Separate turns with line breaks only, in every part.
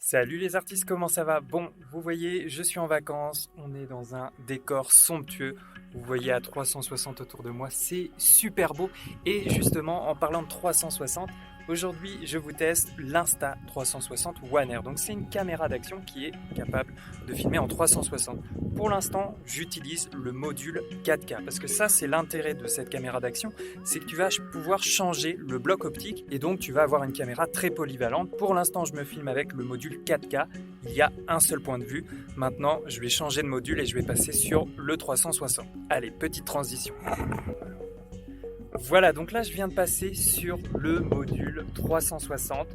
Salut les artistes, comment ça va? Bon, vous voyez, je suis en vacances, on est dans un décor somptueux. Vous voyez à 360 autour de moi, c'est super beau. Et justement, en parlant de 360, aujourd'hui, je vous teste l'Insta360 One Air. Donc c'est une caméra d'action qui est capable de filmer en 360. Pour l'instant, j'utilise le module 4K parce que ça, c'est l'intérêt de cette caméra d'action, c'est que tu vas pouvoir changer le bloc optique et donc tu vas avoir une caméra très polyvalente. Pour l'instant, je me filme avec le module 4K. Il y a un seul point de vue. Maintenant, je vais changer de module et je vais passer sur le 360. Allez, petite transition. Voilà, donc là, je viens de passer sur le module 360.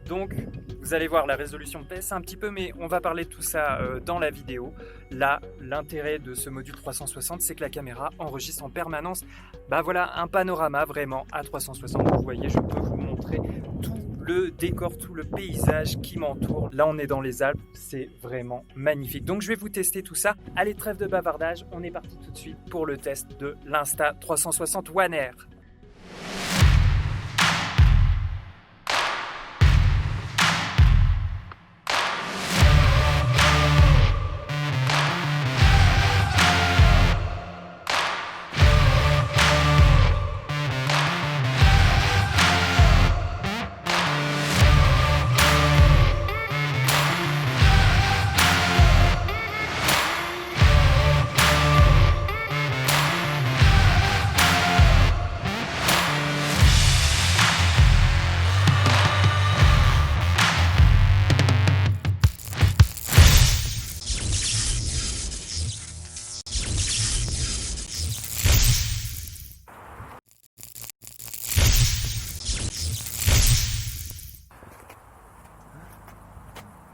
Donc, vous allez voir, la résolution baisse un petit peu, mais on va parler de tout ça dans la vidéo. Là, l'intérêt de ce module 360, c'est que la caméra enregistre en permanence. Bah voilà, un panorama vraiment à 360. Vous voyez, je peux vous montrer tout le décor, tout le paysage qui m'entoure. Là, on est dans les Alpes, c'est vraiment magnifique. Donc, je vais vous tester tout ça. Allez, trêve de bavardage, on est parti tout de suite pour le test de l'Insta360 One Air.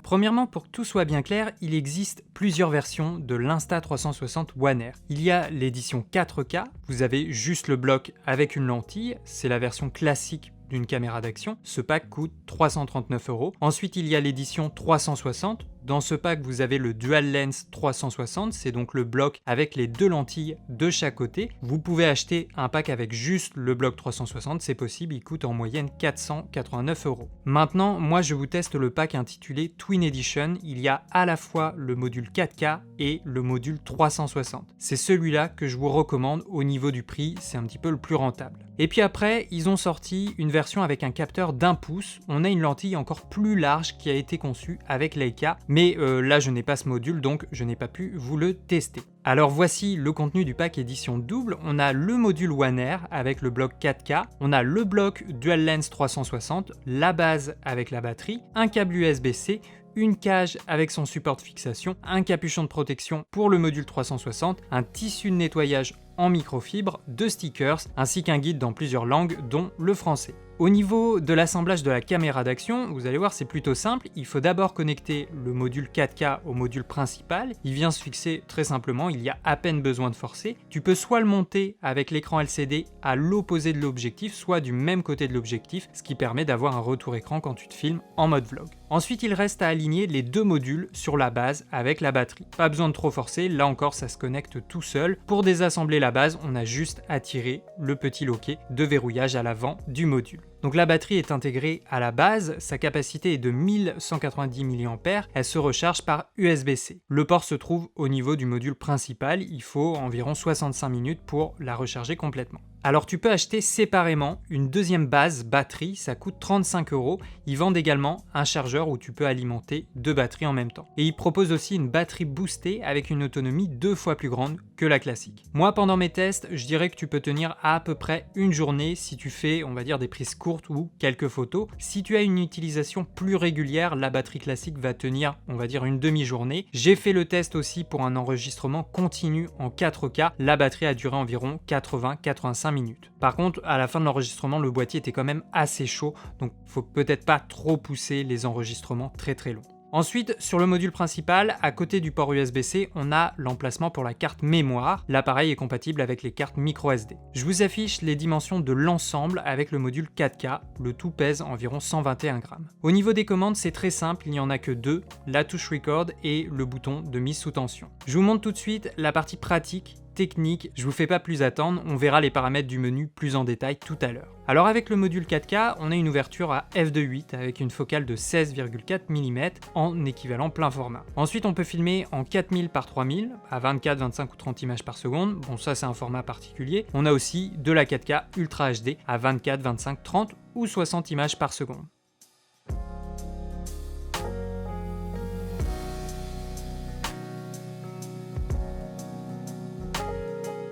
Premièrement, pour que tout soit bien clair, il existe plusieurs versions de l'Insta360 One Air. Il y a l'édition 4K, vous avez juste le bloc avec une lentille, c'est la version classique d'une caméra d'action. Ce pack coûte 339 €. Ensuite, il y a l'édition 360. Dans ce pack, vous avez le Dual Lens 360, c'est donc le bloc avec les deux lentilles de chaque côté. Vous pouvez acheter un pack avec juste le bloc 360, c'est possible, il coûte en moyenne 489 €. Maintenant, moi je vous teste le pack intitulé Twin Edition. Il y a à la fois le module 4K et le module 360. C'est celui-là que je vous recommande au niveau du prix, c'est un petit peu le plus rentable. Et puis après, ils ont sorti une version avec un capteur d'1 pouce. On a une lentille encore plus large qui a été conçue avec Leica, mais là je n'ai pas ce module donc je n'ai pas pu vous le tester. Alors voici le contenu du pack édition double. On a le module One Air avec le bloc 4K, on a le bloc Dual Lens 360, la base avec la batterie, un câble USB-C, une cage avec son support de fixation, un capuchon de protection pour le module 360, un tissu de nettoyage en microfibre, 2 stickers, ainsi qu'un guide dans plusieurs langues, dont le français. Au niveau de l'assemblage de la caméra d'action, vous allez voir, c'est plutôt simple. Il faut d'abord connecter le module 4K au module principal. Il vient se fixer très simplement, il y a à peine besoin de forcer. Tu peux soit le monter avec l'écran LCD à l'opposé de l'objectif, soit du même côté de l'objectif, ce qui permet d'avoir un retour écran quand tu te filmes en mode vlog. Ensuite, il reste à aligner les deux modules sur la base avec la batterie. Pas besoin de trop forcer, là encore ça se connecte tout seul. Pour désassembler la base, on a juste à tirer le petit loquet de verrouillage à l'avant du module. Donc la batterie est intégrée à la base, sa capacité est de 1190 mAh, elle se recharge par USB-C. Le port se trouve au niveau du module principal, il faut environ 65 minutes pour la recharger complètement. Alors tu peux acheter séparément une deuxième base batterie, ça coûte 35 €. Ils vendent également un chargeur où tu peux alimenter deux batteries en même temps. Et ils proposent aussi une batterie boostée avec une autonomie 2 fois plus grande que la classique. Moi pendant mes tests, je dirais que tu peux tenir à peu près une journée si tu fais, on va dire, des prises courtes ou quelques photos. Si tu as une utilisation plus régulière, la batterie classique va tenir, on va dire, une demi-journée. J'ai fait le test aussi pour un enregistrement continu en 4K. La batterie a duré environ 80-85 minutes. Par contre, à la fin de l'enregistrement, le boîtier était quand même assez chaud, donc faut peut-être pas trop pousser les enregistrements très longs. Ensuite, sur le module principal, à côté du port USB-C, on a l'emplacement pour la carte mémoire. L'appareil est compatible avec les cartes micro SD. Je vous affiche les dimensions de l'ensemble avec le module 4K. Le tout pèse environ 121 grammes. Au niveau des commandes, c'est très simple, il n'y en a que deux, la touche record et le bouton de mise sous tension. Je vous montre tout de suite la partie pratique technique, je vous fais pas plus attendre, on verra les paramètres du menu plus en détail tout à l'heure. Alors avec le module 4K, on a une ouverture à f2.8 avec une focale de 16,4 mm en équivalent plein format. Ensuite on peut filmer en 4000 par 3000 à 24, 25 ou 30 images par seconde, bon ça c'est un format particulier. On a aussi de la 4K Ultra HD à 24, 25, 30 ou 60 images par seconde.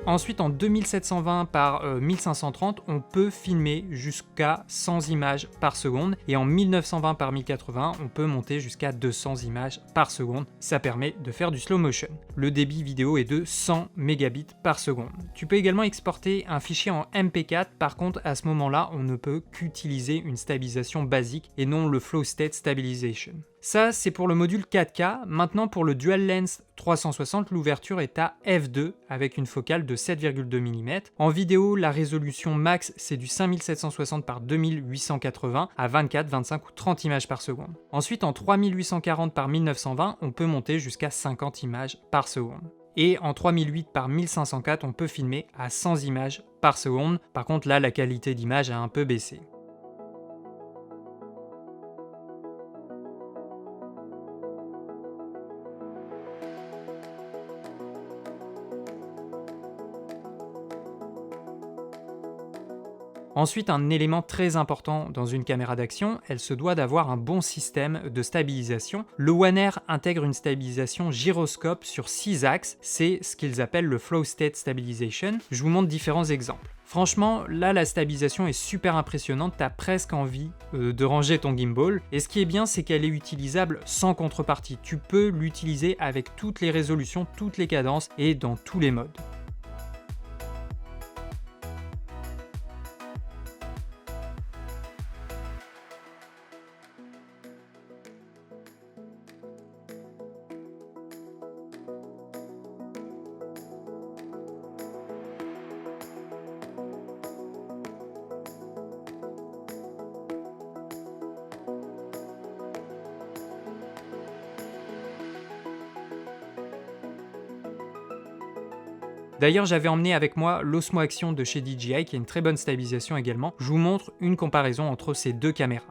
Ensuite, en 2720 par 1530, on peut filmer jusqu'à 100 images par seconde. Et en 1920 par 1080, on peut monter jusqu'à 200 images par seconde. Ça permet de faire du slow motion. Le débit vidéo est de 100 mégabits par seconde. Tu peux également exporter un fichier en MP4. Par contre, à ce moment-là, on ne peut qu'utiliser une stabilisation basique et non le Flow State Stabilization. Ça, c'est pour le module 4K. Maintenant, pour le Dual Lens 360, l'ouverture est à f2 avec une focale de 7,2 mm. En vidéo, la résolution max, c'est du 5760 par 2880 à 24, 25 ou 30 images par seconde. Ensuite, en 3840 par 1920, on peut monter jusqu'à 50 images par seconde. Et en 3008 par 1504, on peut filmer à 100 images par seconde. Par contre, là, la qualité d'image a un peu baissé. Ensuite, un élément très important dans une caméra d'action, elle se doit d'avoir un bon système de stabilisation. Le One Air intègre une stabilisation gyroscope sur 6 axes, c'est ce qu'ils appellent le Flow State Stabilization. Je vous montre différents exemples. Franchement, là, la stabilisation est super impressionnante, t'as presque envie de ranger ton gimbal. Et ce qui est bien, c'est qu'elle est utilisable sans contrepartie. Tu peux l'utiliser avec toutes les résolutions, toutes les cadences et dans tous les modes. D'ailleurs, j'avais emmené avec moi l'Osmo Action de chez DJI qui a une très bonne stabilisation également. Je vous montre une comparaison entre ces deux caméras.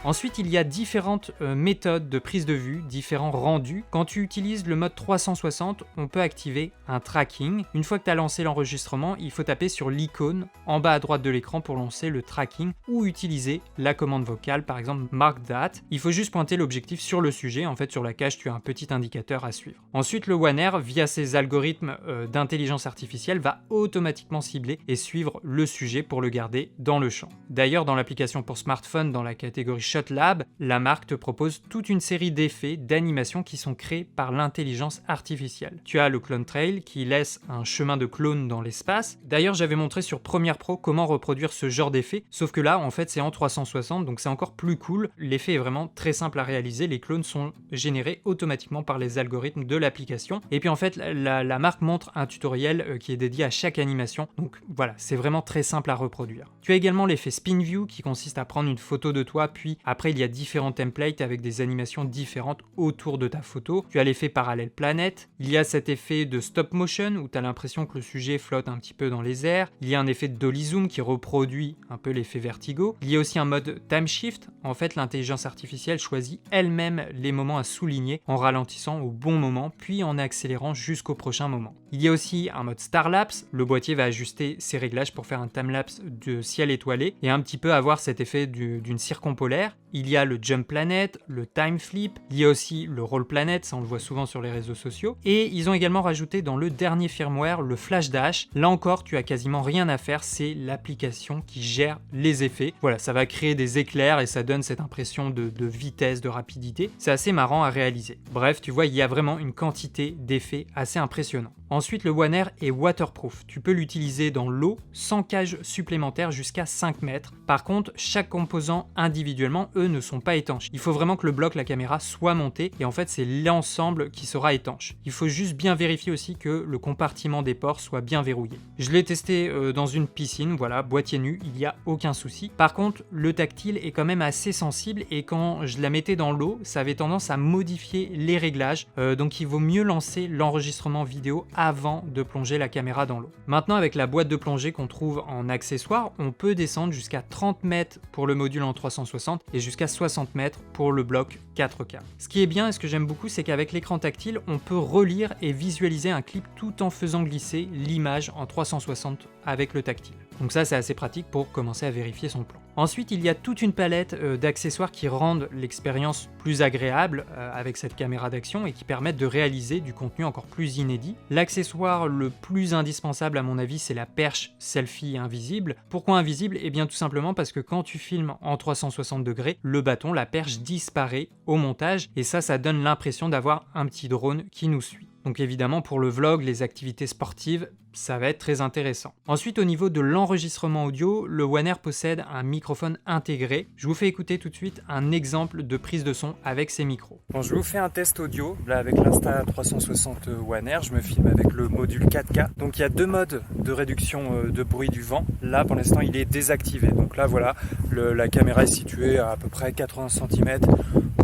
Ensuite, il y a différentes méthodes de prise de vue, différents rendus. Quand tu utilises le mode 360, on peut activer un tracking. Une fois que tu as lancé l'enregistrement, il faut taper sur l'icône en bas à droite de l'écran pour lancer le tracking ou utiliser la commande vocale, par exemple Mark That. Il faut juste pointer l'objectif sur le sujet. En fait, sur la cage, tu as un petit indicateur à suivre. Ensuite, le One Air, via ses algorithmes d'intelligence artificielle, va automatiquement cibler et suivre le sujet pour le garder dans le champ. D'ailleurs, dans l'application pour smartphone, dans la catégorie ShotLab, la marque te propose toute une série d'effets, d'animations qui sont créés par l'intelligence artificielle. Tu as le Clone Trail qui laisse un chemin de clone dans l'espace. D'ailleurs, j'avais montré sur Premiere Pro comment reproduire ce genre d'effet, sauf que là, en fait, c'est en 360, donc c'est encore plus cool. L'effet est vraiment très simple à réaliser. Les clones sont générés automatiquement par les algorithmes de l'application. Et puis en fait, la marque montre un tutoriel qui est dédié à chaque animation. Donc voilà, c'est vraiment très simple à reproduire. Tu as également l'effet Spin View qui consiste à prendre une photo de toi, puis après il y a différents templates avec des animations différentes autour de ta photo. Tu as l'effet Parallel Planet, il y a cet effet de Stop Motion où tu as l'impression que le sujet flotte un petit peu dans les airs. Il y a un effet de Dolly Zoom qui reproduit un peu l'effet vertigo. Il y a aussi un mode Time Shift. En fait, l'intelligence artificielle choisit elle-même les moments à souligner en ralentissant au bon moment, puis en accélérant jusqu'au prochain moment. Il y a aussi un mode Starlapse. Le boîtier va ajuster ses réglages pour faire un timelapse de ciel étoilé et un petit peu avoir cet effet d'une circumpolaire. Il y a le Jump Planet, le Time Flip, il y a aussi le Roll Planet, ça on le voit souvent sur les réseaux sociaux. Et ils ont également rajouté dans le dernier firmware le Flash Dash. Là encore, tu as quasiment rien à faire, c'est l'application qui gère les effets. Voilà, ça va créer des éclairs et ça donne cette impression de vitesse, de rapidité. C'est assez marrant à réaliser. Bref, tu vois, il y a vraiment une quantité d'effets assez impressionnants. Ensuite, le One Air est waterproof. Tu peux l'utiliser dans l'eau sans cage supplémentaire jusqu'à 5 mètres. Par contre, chaque composant individuellement, eux, ne sont pas étanches. Il faut vraiment que le bloc, la caméra, soit monté et en fait, c'est l'ensemble qui sera étanche. Il faut juste bien vérifier aussi que le compartiment des ports soit bien verrouillé. Je l'ai testé dans une piscine, voilà, boîtier nu, il n'y a aucun souci. Par contre, le tactile est quand même assez sensible et quand je la mettais dans l'eau, ça avait tendance à modifier les réglages. Donc il vaut mieux lancer l'enregistrement vidéo avant de plonger la caméra dans l'eau. Maintenant, avec la boîte de plongée qu'on trouve en accessoire, on peut descendre jusqu'à 30 mètres pour le module en 360 et jusqu'à 60 mètres pour le bloc 4K. Ce qui est bien et ce que j'aime beaucoup, c'est qu'avec l'écran tactile, on peut relire et visualiser un clip tout en faisant glisser l'image en 360 avec le tactile. Donc ça, c'est assez pratique pour commencer à vérifier son plan. Ensuite, il y a toute une palette d'accessoires qui rendent l'expérience plus agréable avec cette caméra d'action et qui permettent de réaliser du contenu encore plus inédit. L'accessoire le plus indispensable à mon avis, c'est la perche selfie invisible. Pourquoi invisible? Eh bien tout simplement parce que quand tu filmes en 360 degrés, le bâton, la perche disparaît au montage et ça donne l'impression d'avoir un petit drone qui nous suit. Donc évidemment pour le vlog, les activités sportives, ça va être très intéressant. Ensuite au niveau de l'enregistrement audio, le One Air possède un microphone intégré. Je vous fais écouter tout de suite un exemple de prise de son avec ces micros.
Bon, je vous fais un test audio, là avec l'Insta360 One Air, je me filme avec le module 4K. Donc il y a deux modes de réduction de bruit du vent. Là pour l'instant il est désactivé. Donc là voilà, la caméra est située à peu près 80 cm,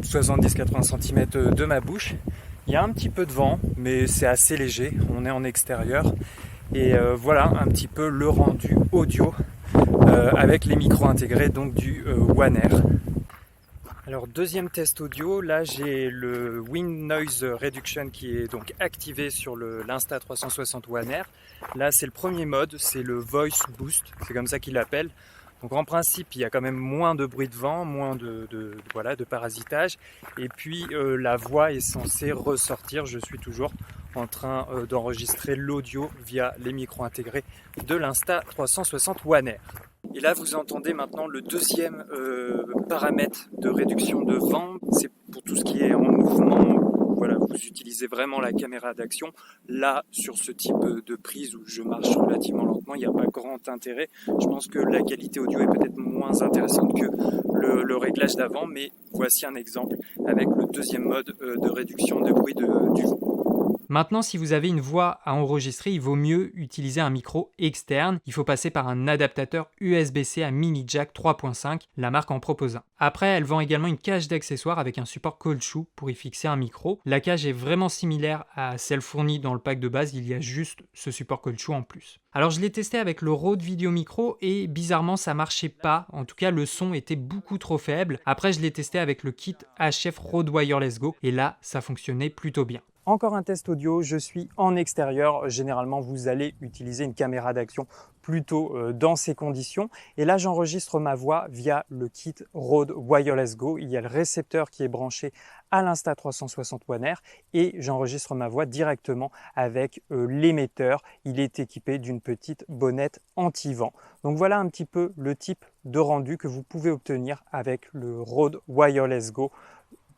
70-80 cm de ma bouche. Il y a un petit peu de vent, mais c'est assez léger, on est en extérieur. Et voilà un petit peu le rendu audio avec les micros intégrés donc du One Air. Alors deuxième test audio, là j'ai le Wind Noise Reduction qui est donc activé sur l'Insta360 One Air. Là c'est le premier mode, c'est le Voice Boost, c'est comme ça qu'il l'appelle. Donc en principe, il y a quand même moins de bruit de vent, moins de parasitage. Et puis la voix est censée ressortir. Je suis toujours en train d'enregistrer l'audio via les micros intégrés de l'Insta360 One Air. Et là, vous entendez maintenant le deuxième paramètre de réduction de vent. C'est pour tout ce qui est en mouvement. Voilà, vous utilisez vraiment la caméra d'action. Là, sur ce type de prise où je marche relativement lentement, il n'y a pas grand intérêt. Je pense que la qualité audio est peut-être moins intéressante que le réglage d'avant, mais voici un exemple avec le deuxième mode de réduction de bruit du vent.
Maintenant, si vous avez une voix à enregistrer, il vaut mieux utiliser un micro externe. Il faut passer par un adaptateur USB-C à mini jack 3.5, la marque en propose un. Après, elle vend également une cage d'accessoires avec un support caoutchouc pour y fixer un micro. La cage est vraiment similaire à celle fournie dans le pack de base, il y a juste ce support caoutchouc en plus. Alors je l'ai testé avec le Rode Video Micro et bizarrement ça marchait pas, en tout cas le son était beaucoup trop faible. Après je l'ai testé avec le kit HF Rode Wireless Go et là ça fonctionnait plutôt bien.
Encore un test audio, je suis en extérieur. Généralement, vous allez utiliser une caméra d'action plutôt dans ces conditions. Et là, j'enregistre ma voix via le kit Rode Wireless Go. Il y a le récepteur qui est branché à l'Insta360 One Air et j'enregistre ma voix directement avec l'émetteur. Il est équipé d'une petite bonnette anti-vent. Donc voilà un petit peu le type de rendu que vous pouvez obtenir avec le Rode Wireless Go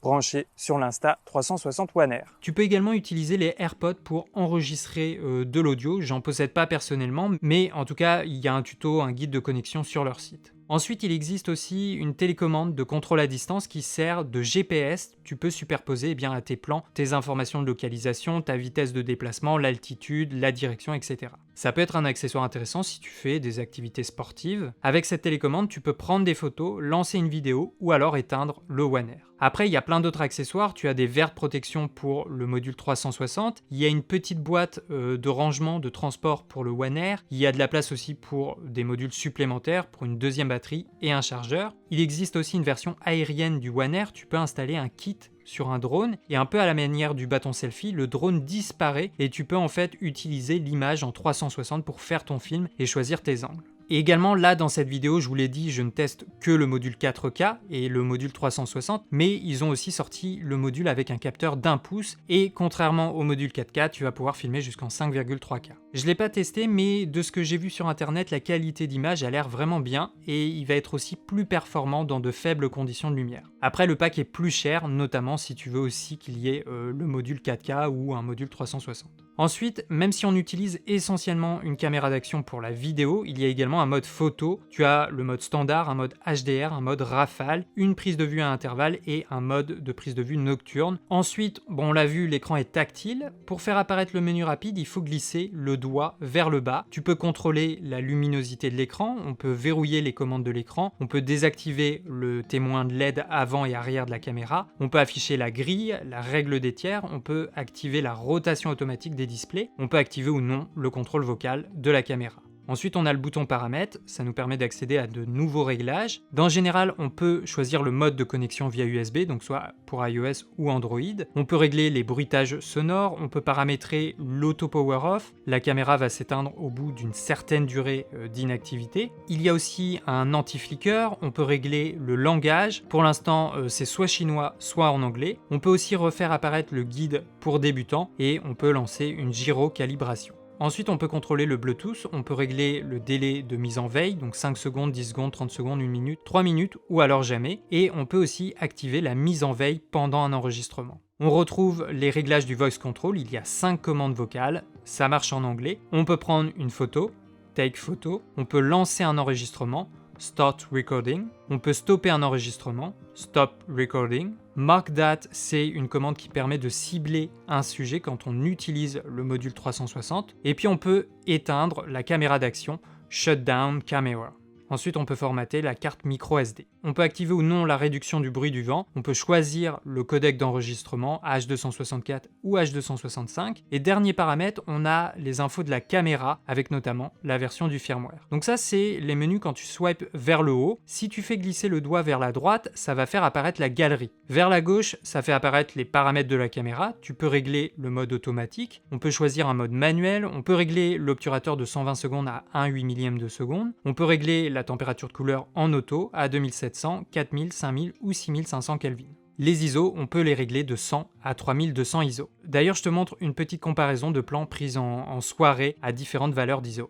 branché sur l'Insta360 One Air.
Tu peux également utiliser les AirPods pour enregistrer de l'audio. J'en possède pas personnellement, mais en tout cas, il y a un tuto, un guide de connexion sur leur site. Ensuite, il existe aussi une télécommande de contrôle à distance qui sert de GPS. Tu peux superposer à tes plans tes informations de localisation, ta vitesse de déplacement, l'altitude, la direction, etc. Ça peut être un accessoire intéressant si tu fais des activités sportives. Avec cette télécommande, tu peux prendre des photos, lancer une vidéo ou alors éteindre le One Air. Après, il y a plein d'autres accessoires. Tu as des verres de protection pour le module 360. Il y a une petite boîte de rangement de transport pour le One Air. Il y a de la place aussi pour des modules supplémentaires, pour une deuxième batterie et un chargeur. Il existe aussi une version aérienne du One Air. Tu peux installer un kit sur un drone et un peu à la manière du bâton selfie, le drone disparaît et tu peux en fait utiliser l'image en 360 pour faire ton film et choisir tes angles. Et également là dans cette vidéo, je vous l'ai dit, je ne teste que le module 4K et le module 360, mais ils ont aussi sorti le module avec un capteur d'1 pouce et contrairement au module 4K, tu vas pouvoir filmer jusqu'en 5,3K. Je ne l'ai pas testé, mais de ce que j'ai vu sur internet, la qualité d'image a l'air vraiment bien et il va être aussi plus performant dans de faibles conditions de lumière. Après, le pack est plus cher, notamment si tu veux aussi qu'il y ait le module 4K ou un module 360. Ensuite, même si on utilise essentiellement une caméra d'action pour la vidéo, il y a également un mode photo. Tu as le mode standard, un mode HDR, un mode rafale, une prise de vue à intervalles et un mode de prise de vue nocturne. Ensuite, bon, on l'a vu, l'écran est tactile. Pour faire apparaître le menu rapide, il faut glisser le doigt vers le bas. Tu peux contrôler la luminosité de l'écran, on peut verrouiller les commandes de l'écran, on peut désactiver le témoin de LED avant et arrière de la caméra, on peut afficher la grille, la règle des tiers, on peut activer la rotation automatique des displays, on peut activer ou non le contrôle vocal de la caméra. Ensuite, on a le bouton paramètres, ça nous permet d'accéder à de nouveaux réglages. Dans général, on peut choisir le mode de connexion via USB, donc soit pour iOS ou Android. On peut régler les bruitages sonores, on peut paramétrer l'auto power off, la caméra va s'éteindre au bout d'une certaine durée d'inactivité. Il y a aussi un anti-flicker, on peut régler le langage. Pour l'instant, c'est soit chinois, soit en anglais. On peut aussi refaire apparaître le guide pour débutants et on peut lancer une gyrocalibration. Ensuite, on peut contrôler le Bluetooth, on peut régler le délai de mise en veille, donc 5 secondes, 10 secondes, 30 secondes, 1 minute, 3 minutes ou alors jamais, et on peut aussi activer la mise en veille pendant un enregistrement. On retrouve les réglages du voice control, il y a 5 commandes vocales, ça marche en anglais. On peut prendre une photo, take photo, on peut lancer un enregistrement, start recording, on peut stopper un enregistrement, stop recording. Mark that, c'est une commande qui permet de cibler un sujet quand on utilise le module 360. Et puis on peut éteindre la caméra d'action, shut down camera. Ensuite, on peut formater la carte micro SD. On peut activer ou non la réduction du bruit du vent. On peut choisir le codec d'enregistrement H264 ou H265. Et dernier paramètre, on a les infos de la caméra avec notamment la version du firmware. Donc ça, c'est les menus quand tu swipes vers le haut. Si tu fais glisser le doigt vers la droite, ça va faire apparaître la galerie. Vers la gauche, ça fait apparaître les paramètres de la caméra. Tu peux régler le mode automatique. On peut choisir un mode manuel. On peut régler l'obturateur de 120 secondes à 1/8 millième de seconde. On peut régler la température de couleur en auto à 2700, 4000, 5000 ou 6500 Kelvin. Les ISO, on peut les régler de 100 à 3200 ISO. D'ailleurs, je te montre une petite comparaison de plans pris en soirée à différentes valeurs d'ISO.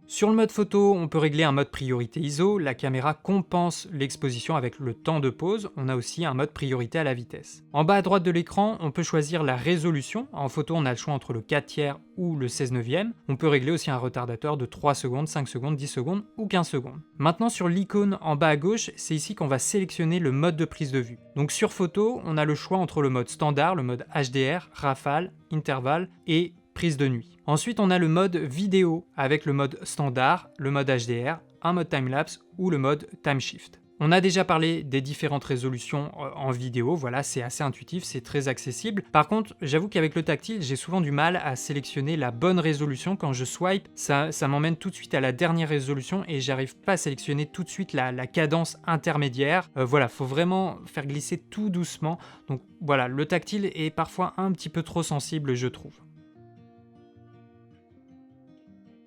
Sur le mode photo, on peut régler un mode priorité ISO, la caméra compense l'exposition avec le temps de pause, on a aussi un mode priorité à la vitesse. En bas à droite de l'écran, on peut choisir la résolution, en photo on a le choix entre le 4/3 ou le 16/9, on peut régler aussi un retardateur de 3 secondes, 5 secondes, 10 secondes ou 15 secondes. Maintenant sur l'icône en bas à gauche, c'est ici qu'on va sélectionner le mode de prise de vue. Donc sur photo, on a le choix entre le mode standard, le mode HDR, rafale, intervalle et prise de nuit. Ensuite, on a le mode vidéo avec le mode standard, le mode HDR, un mode timelapse ou le mode time shift. On a déjà parlé des différentes résolutions en vidéo, voilà, c'est assez intuitif, c'est très accessible. Par contre, j'avoue qu'avec le tactile, j'ai souvent du mal à sélectionner la bonne résolution. Quand je swipe, ça m'emmène tout de suite à la dernière résolution et j'arrive pas à sélectionner tout de suite la cadence intermédiaire. Voilà, faut vraiment faire glisser tout doucement. Donc voilà, le tactile est parfois un petit peu trop sensible, je trouve.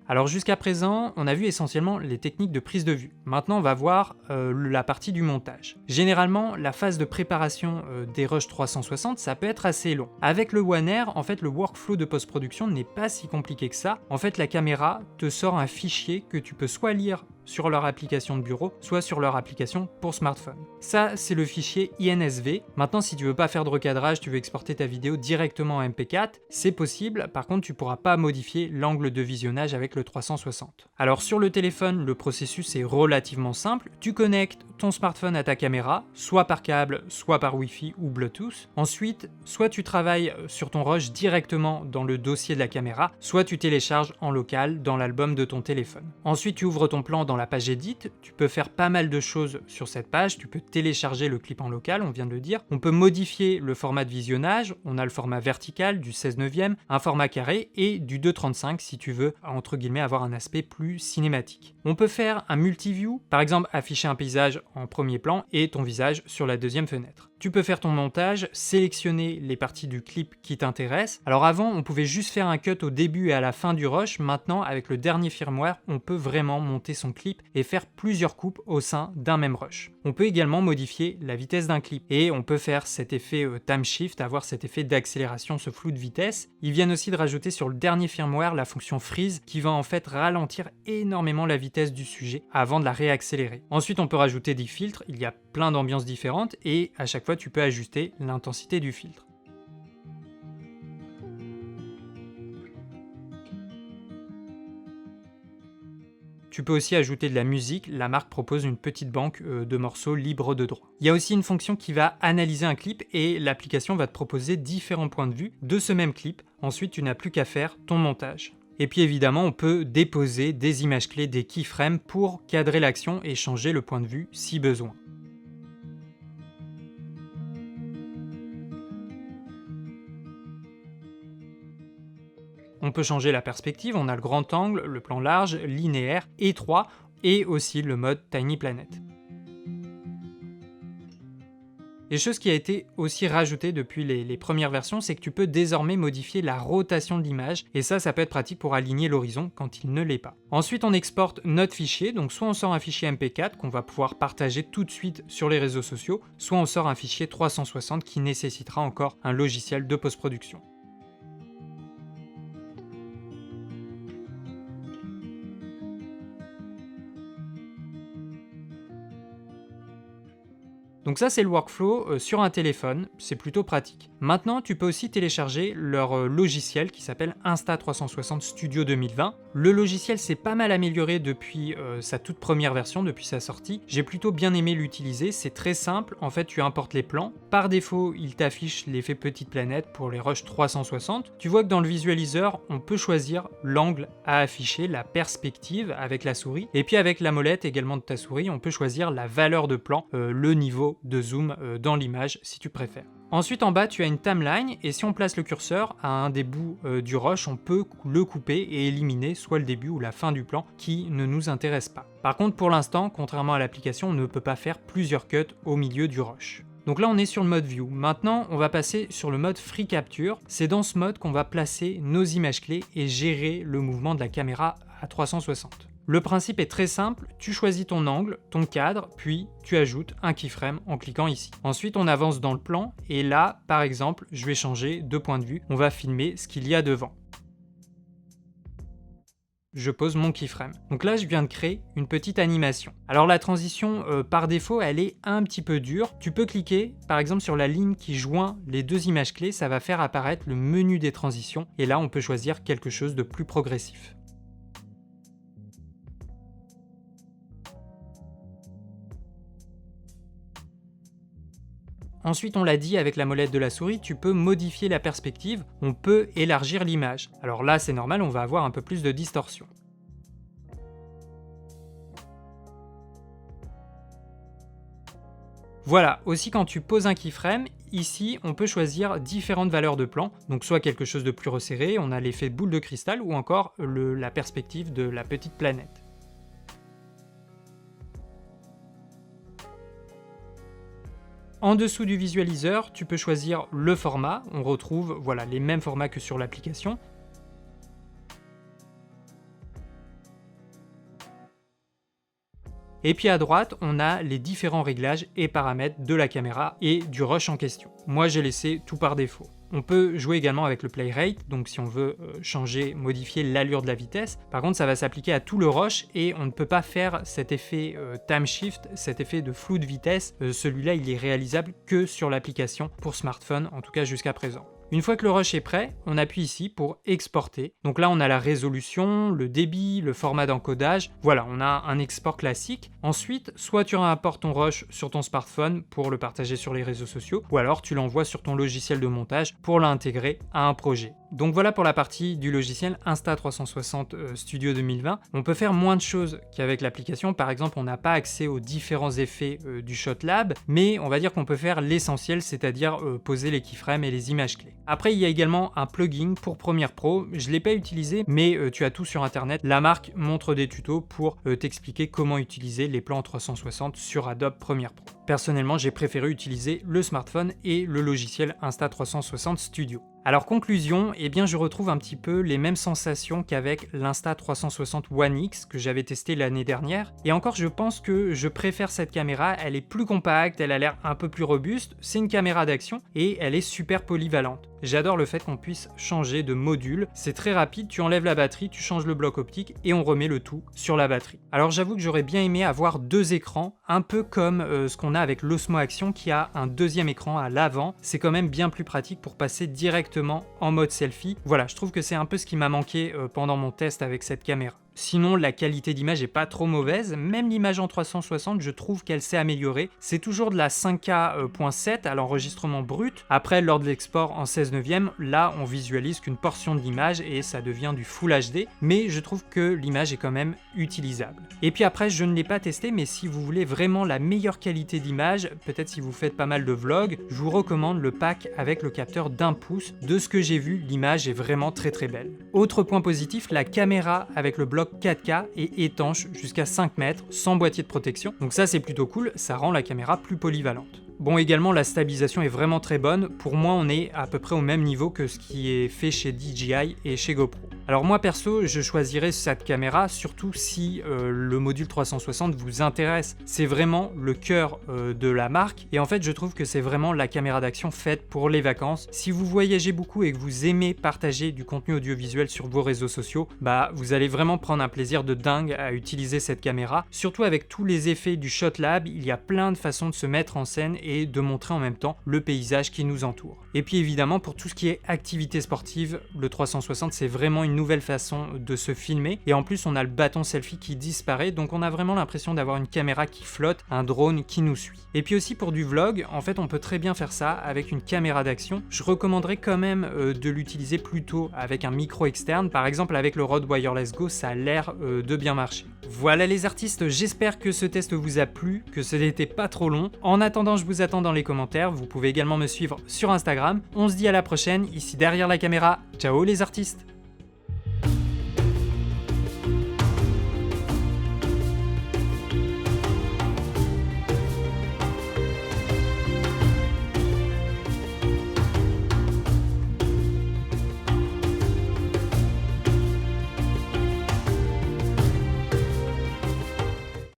Alors jusqu'à présent, on a vu essentiellement les techniques de prise de vue. Maintenant, on va voir la partie du montage. Généralement, la phase de préparation des Rush 360, ça peut être assez long. Avec le One Air, en fait, le workflow de post-production n'est pas si compliqué que ça. En fait, la caméra te sort un fichier que tu peux soit lire sur leur application de bureau, soit sur leur application pour smartphone. Ça, c'est le fichier INSV. Maintenant, si tu veux pas faire de recadrage, tu veux exporter ta vidéo directement en MP4, c'est possible. Par contre, tu pourras pas modifier l'angle de visionnage avec le 360. Alors sur le téléphone, le processus est relativement simple. Tu connectes ton smartphone à ta caméra, soit par câble, soit par Wi-Fi ou Bluetooth. Ensuite, soit tu travailles sur ton Rush directement dans le dossier de la caméra, soit tu télécharges en local dans l'album de ton téléphone. Ensuite, tu ouvres ton plan dans la page Edit, tu peux faire pas mal de choses sur cette page, tu peux télécharger le clip en local, on vient de le dire, on peut modifier le format de visionnage, on a le format vertical du 16/9, un format carré et du 2.35 si tu veux, entre guillemets, avoir un aspect plus cinématique. On peut faire un multiview, par exemple afficher un paysage en premier plan et ton visage sur la deuxième fenêtre. Tu peux faire ton montage, sélectionner les parties du clip qui t'intéressent. Alors avant, on pouvait juste faire un cut au début et à la fin du rush. Maintenant, avec le dernier firmware, on peut vraiment monter son clip et faire plusieurs coupes au sein d'un même rush. On peut également modifier la vitesse d'un clip et on peut faire cet effet time shift, avoir cet effet d'accélération, ce flou de vitesse. Ils viennent aussi de rajouter sur le dernier firmware la fonction freeze qui va en fait ralentir énormément la vitesse du sujet avant de la réaccélérer. Ensuite, on peut rajouter des filtres. Il y a plein d'ambiances différentes et à chaque fois, tu peux ajuster l'intensité du filtre. Tu peux aussi ajouter de la musique, la marque propose une petite banque de morceaux libres de droit. Il y a aussi une fonction qui va analyser un clip et l'application va te proposer différents points de vue de ce même clip. Ensuite, tu n'as plus qu'à faire ton montage. Et puis évidemment, on peut déposer des images clés, des keyframes pour cadrer l'action et changer le point de vue si besoin. On peut changer la perspective, on a le grand angle, le plan large, linéaire, étroit et aussi le mode Tiny Planet. Et chose qui a été aussi rajoutée depuis les premières versions, c'est que tu peux désormais modifier la rotation de l'image et ça peut être pratique pour aligner l'horizon quand il ne l'est pas. Ensuite, on exporte notre fichier, donc soit on sort un fichier MP4 qu'on va pouvoir partager tout de suite sur les réseaux sociaux, soit on sort un fichier 360 qui nécessitera encore un logiciel de post-production. Donc ça c'est le workflow sur un téléphone, c'est plutôt pratique. Maintenant tu peux aussi télécharger leur logiciel qui s'appelle Insta360 Studio 2020. Le logiciel s'est pas mal amélioré depuis sa toute première version, depuis sa sortie. J'ai plutôt bien aimé l'utiliser, c'est très simple, en fait tu importes les plans. Par défaut il t'affiche l'effet petite planète pour les rushs 360. Tu vois que dans le visualiseur on peut choisir l'angle à afficher, la perspective avec la souris. Et puis avec la molette également de ta souris on peut choisir la valeur de plan, le niveau de zoom dans l'image si tu préfères. Ensuite en bas tu as une timeline et si on place le curseur à un des bouts du rush on peut le couper et éliminer soit le début ou la fin du plan qui ne nous intéresse pas. Par contre pour l'instant, contrairement à l'application, on ne peut pas faire plusieurs cuts au milieu du rush. Donc là on est sur le mode view. Maintenant on va passer sur le mode free capture. C'est dans ce mode qu'on va placer nos images clés et gérer le mouvement de la caméra à 360. Le principe est très simple, tu choisis ton angle, ton cadre, puis tu ajoutes un keyframe en cliquant ici. Ensuite on avance dans le plan et là par exemple je vais changer de point de vue, on va filmer ce qu'il y a devant. Je pose mon keyframe. Donc là je viens de créer une petite animation. Alors la transition par défaut elle est un petit peu dure. Tu peux cliquer par exemple sur la ligne qui joint les deux images clés, ça va faire apparaître le menu des transitions et là on peut choisir quelque chose de plus progressif. Ensuite, on l'a dit, avec la molette de la souris, tu peux modifier la perspective, on peut élargir l'image. Alors là, c'est normal, on va avoir un peu plus de distorsion. Voilà, aussi quand tu poses un keyframe, ici on peut choisir différentes valeurs de plan, donc soit quelque chose de plus resserré, on a l'effet boule de cristal, ou encore la perspective de la petite planète. En dessous du visualiseur, tu peux choisir le format, on retrouve voilà, les mêmes formats que sur l'application. Et puis à droite, on a les différents réglages et paramètres de la caméra et du rush en question. Moi j'ai laissé tout par défaut. On peut jouer également avec le play rate, donc si on veut changer, modifier l'allure de la vitesse. Par contre, ça va s'appliquer à tout le rush et on ne peut pas faire cet effet time shift, cet effet de flou de vitesse. Celui-là, il est réalisable que sur l'application pour smartphone, en tout cas jusqu'à présent. Une fois que le rush est prêt, on appuie ici pour exporter. Donc là, on a la résolution, le débit, le format d'encodage. Voilà, on a un export classique. Ensuite, soit tu réimportes ton rush sur ton smartphone pour le partager sur les réseaux sociaux, ou alors tu l'envoies sur ton logiciel de montage pour l'intégrer à un projet. Donc voilà pour la partie du logiciel Insta360 Studio 2020. On peut faire moins de choses qu'avec l'application. Par exemple, on n'a pas accès aux différents effets du ShotLab, mais on va dire qu'on peut faire l'essentiel, c'est-à-dire poser les keyframes et les images clés. Après, il y a également un plugin pour Premiere Pro. Je ne l'ai pas utilisé, mais tu as tout sur Internet. La marque montre des tutos pour t'expliquer comment utiliser les plans en 360 sur Adobe Premiere Pro. Personnellement, j'ai préféré utiliser le smartphone et le logiciel Insta360 Studio. Alors conclusion, eh bien je retrouve un petit peu les mêmes sensations qu'avec l'Insta360 One X que j'avais testé l'année dernière. Et encore, je pense que je préfère cette caméra, elle est plus compacte, elle a l'air un peu plus robuste, c'est une caméra d'action et elle est super polyvalente. J'adore le fait qu'on puisse changer de module, c'est très rapide, tu enlèves la batterie, tu changes le bloc optique et on remet le tout sur la batterie. Alors j'avoue que j'aurais bien aimé avoir deux écrans, un peu comme ce qu'on a avec l'Osmo Action qui a un deuxième écran à l'avant, c'est quand même bien plus pratique pour passer directement en mode selfie. Voilà, je trouve que c'est un peu ce qui m'a manqué pendant mon test avec cette caméra. Sinon, la qualité d'image est pas trop mauvaise, même l'image en 360, je trouve qu'elle s'est améliorée. C'est toujours de la 5K.7 à l'enregistrement brut. Après, lors de l'export en 16 neuvième, là, on visualise qu'une portion de l'image et ça devient du Full HD, mais je trouve que l'image est quand même utilisable. Et puis après, je ne l'ai pas testé, mais si vous voulez vraiment la meilleure qualité d'image, peut-être si vous faites pas mal de vlogs, je vous recommande le pack avec le capteur d'1 pouce. De ce que j'ai vu, l'image est vraiment très très belle. Autre point positif, la caméra avec le bloc 4K est étanche jusqu'à 5 mètres sans boîtier de protection. Donc ça c'est plutôt cool, ça rend la caméra plus polyvalente. Bon, également la stabilisation est vraiment très bonne. Pour moi, on est à peu près au même niveau que ce qui est fait chez DJI et chez GoPro. Alors moi perso, je choisirais cette caméra surtout si le module 360 vous intéresse. C'est vraiment le cœur de la marque et en fait je trouve que c'est vraiment la caméra d'action faite pour les vacances. Si vous voyagez beaucoup et que vous aimez partager du contenu audiovisuel sur vos réseaux sociaux, bah vous allez vraiment prendre un plaisir de dingue à utiliser cette caméra. Surtout avec tous les effets du ShotLab, il y a plein de façons de se mettre en scène et de montrer en même temps le paysage qui nous entoure. Et puis évidemment pour tout ce qui est activité sportive, le 360 c'est vraiment une nouvelle façon de se filmer et en plus on a le bâton selfie qui disparaît, donc on a vraiment l'impression d'avoir une caméra qui flotte, un drone qui nous suit. Et puis aussi pour du vlog, en fait on peut très bien faire ça avec une caméra d'action. Je recommanderais quand même de l'utiliser plutôt avec un micro externe, par exemple avec le Rode Wireless Go, ça a l'air de bien marcher. Voilà les artistes, j'espère que ce test vous a plu, que ce n'était pas trop long. En attendant, je vous attends dans les commentaires, vous pouvez également me suivre sur Instagram. On se dit à la prochaine, ici derrière la caméra. Ciao les artistes!